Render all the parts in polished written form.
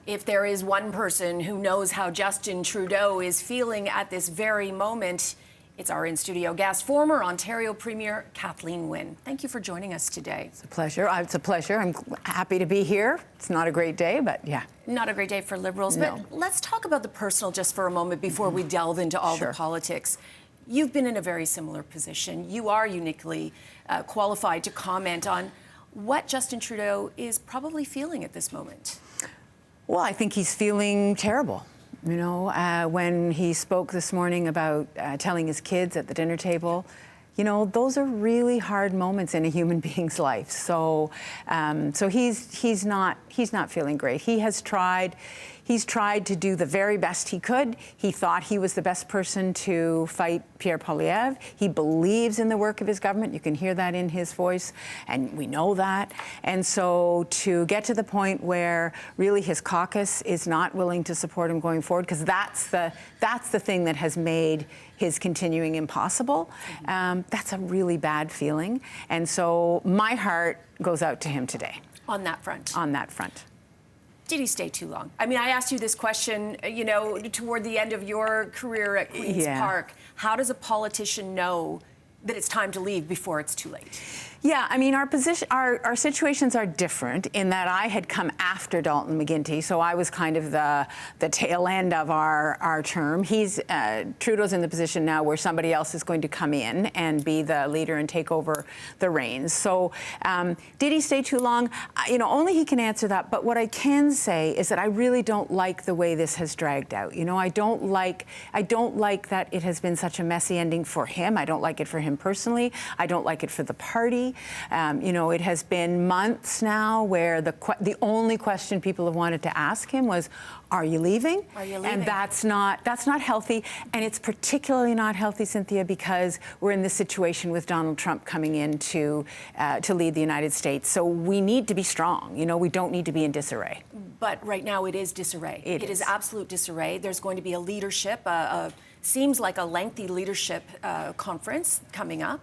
If there is one person who knows how Justin Trudeau is feeling at this very moment, it's our in-studio guest, former Ontario Premier Kathleen Wynne. Thank you for joining us today. It's a pleasure. It's a pleasure. I'm happy to be here. It's not a great day, but yeah. Not a great day for Liberals, No. but let's talk about the personal just for a moment before we delve into all the politics. You've been in a very similar position. You are uniquely qualified to comment on what Justin Trudeau is probably feeling at this moment. Well, I think he's feeling terrible. You know, when he spoke this morning about telling his kids at the dinner table, you know, those are really hard moments in a human being's life. So, he's not feeling great. He's tried to do the very best he could. He thought he was the best person to fight Pierre Poilievre. He believes in the work of his government. You can hear that in his voice, and we know that. And so to get to the point where really his caucus is not willing to support him going forward, because that's the thing that has made his continuing impossible, that's a really bad feeling. And so my heart goes out to him today. On that front. On that front. Did he stay too long? I mean, I asked you this question, you know, toward the end of your career at Queen's Park. How does a politician know that it's time to leave before it's too late? Yeah, I mean, our situations are different in that I had come after Dalton McGuinty, so I was kind of the tail end of our term. Trudeau's in the position now where somebody else is going to come in and be the leader and take over the reins. So did he stay too long? You know, only he can answer that. But what I can say is that I really don't like the way this has dragged out. You know, I don't like that it has been such a messy ending for him. I don't like it for him personally. I don't like it for the party. You know, it has been months now where the only question people have wanted to ask him was, "Are you leaving?" Are you leaving? And that's not healthy, and it's particularly not healthy, Cynthia, because we're in this situation with Donald Trump coming in to lead the United States. So we need to be strong. You know, we don't need to be in disarray. But right now it is disarray. It is absolute disarray. There's going to be a leadership, seems like a lengthy leadership conference coming up.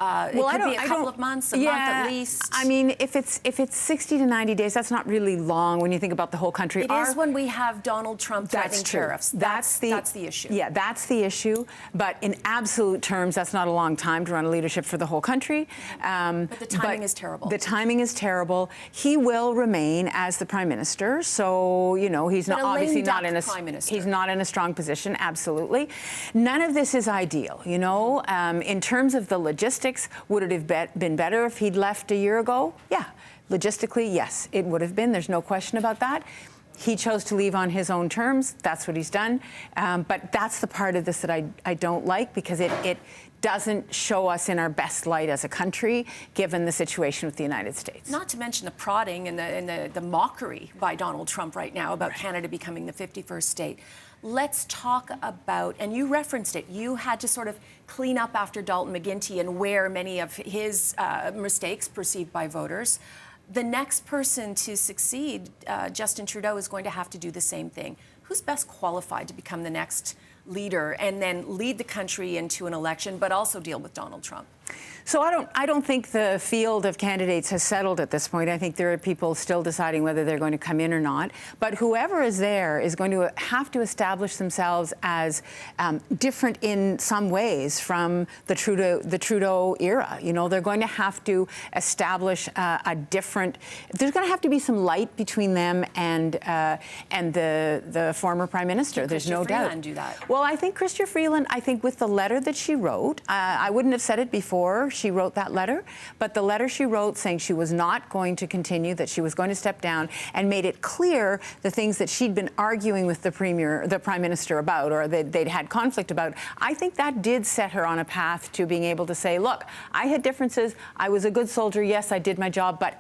It could be a couple of months, a month at least. I mean, if it's 60 to 90 days, that's not really long when you think about the whole country. It is when we have Donald Trump threatening tariffs. That's the issue. Yeah, that's the issue. But in absolute terms, that's not a long time to run a leadership for the whole country. But the timing is terrible. The timing is terrible. He will remain as the Prime Minister. So, you know, he's not obviously not in he's not in a strong position. Absolutely. None of this is ideal, you know. In terms of the logistics, would it have been better if he'd left a year ago? Yeah. Logistically, yes, it would have been. There's no question about that. He chose to leave on his own terms. That's what he's done. But that's the part of this that I don't like, because it doesn't show us in our best light as a country, given the situation with the United States. Not to mention the prodding and the mockery by Donald Trump right now about Canada becoming the 51st state. Let's talk about, and you referenced it, you had to sort of clean up after Dalton McGuinty and wear many of his mistakes perceived by voters. The next person to succeed, Justin Trudeau, is going to have to do the same thing. Who's best qualified to become the next leader and then lead the country into an election, but also deal with Donald Trump? So I don't think the field of candidates has settled at this point. I think there are people still deciding whether they're going to come in or not. But whoever is there is going to have to establish themselves as different in some ways from the Trudeau era. You know, they're going to have to establish a different. There's going to have to be some light between them and the former Prime Minister. There's no doubt. Freeland do that? Well, I think Chrystia Freeland. I think with the letter that she wrote, I wouldn't have said it before she wrote that letter, but the letter she wrote saying she was not going to continue, that she was going to step down, and made it clear the things that she'd been arguing with the Prime Minister about, or that they'd had conflict about. I think that did set her on a path to being able to say, look, I had differences. I was a good soldier. Yes, I did my job. But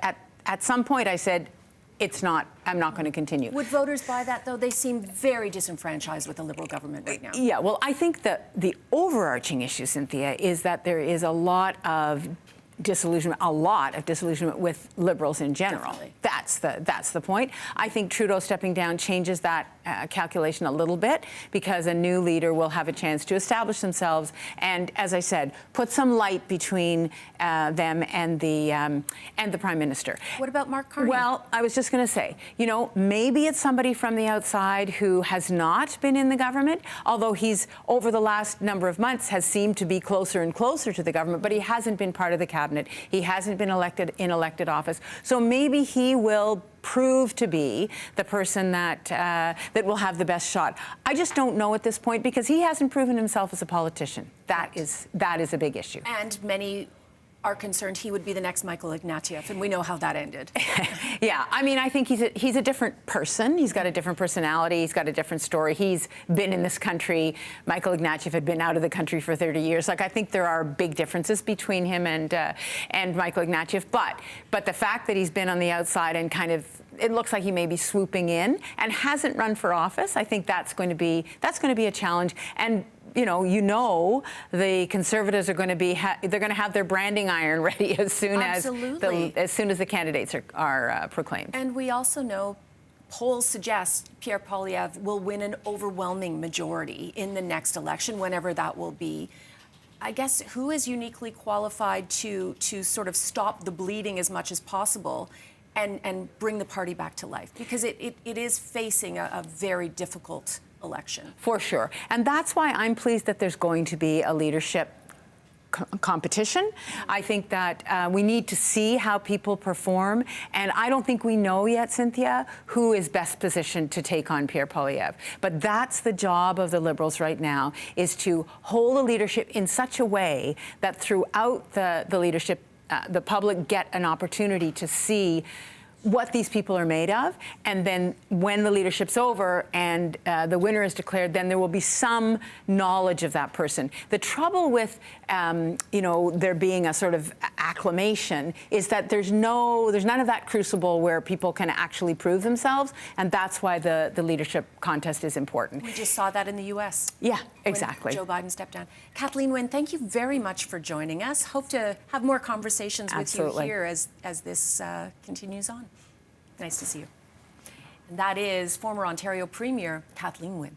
at some point I said, I'm not going to continue. Would voters buy that, though? They seem very disanfranchised with the Liberal government right now. Yeah, well, I think that the overarching issue, Cynthia, is that there is a lot of disillusionment with Liberals in general. Definitely. That's the point. I think Trudeau stepping down changes that calculation a little bit, because a new leader will have a chance to establish themselves and, as I said, put some light between them and the Prime Minister. What about Mark Carney? Well, I was just going to say, you know, maybe it's somebody from the outside who has not been in the government, although he's, over the last number of months, has seemed to be closer and closer to the government, but he hasn't been part of the cabinet. He hasn't been elected in elected office. So maybe he will prove to be the person that that will have the best shot. I just don't know at this point, because he hasn't proven himself as a politician. That is a big issue. And many are concerned he would be the next Michael Ignatieff, and we know how that ended. Yeah, I mean, I think he's a different person. He's got a different personality. He's got a different story. He's been in this country. Michael Ignatieff had been out of the country for 30 years. Like, I think there are big differences between him and Michael Ignatieff. But the fact that he's been on the outside and kind of, it looks like he may be swooping in and hasn't run for office, I think that's going to be a challenge. And you know, the Conservatives are going to be they're going to have their branding iron ready as soon as the candidates are proclaimed. And we also know polls suggest Pierre Poilievre will win an overwhelming majority in the next election, whenever that will be. I guess who is uniquely qualified to sort of stop the bleeding as much as possible and bring the party back to life? Because it is facing a very difficult election. For sure. And that's why I'm pleased that there's going to be a leadership competition. I think that we need to see how people perform. And I don't think we know yet, Cynthia, who is best positioned to take on Pierre Poilievre. But that's the job of the Liberals right now, is to hold the leadership in such a way that throughout the leadership, the public get an opportunity to see what these people are made of, and then when the leadership's over and the winner is declared, then there will be some knowledge of that person. The trouble with, there being a sort of acclamation is that there's none of that crucible where people can actually prove themselves, and that's why the leadership contest is important. We just saw that in the U.S. Yeah, exactly. Joe Biden stepped down. Kathleen Wynne, thank you very much for joining us. Hope to have more conversations with you here as this continues on. Nice to see you. And that is former Ontario Premier Kathleen Wynne.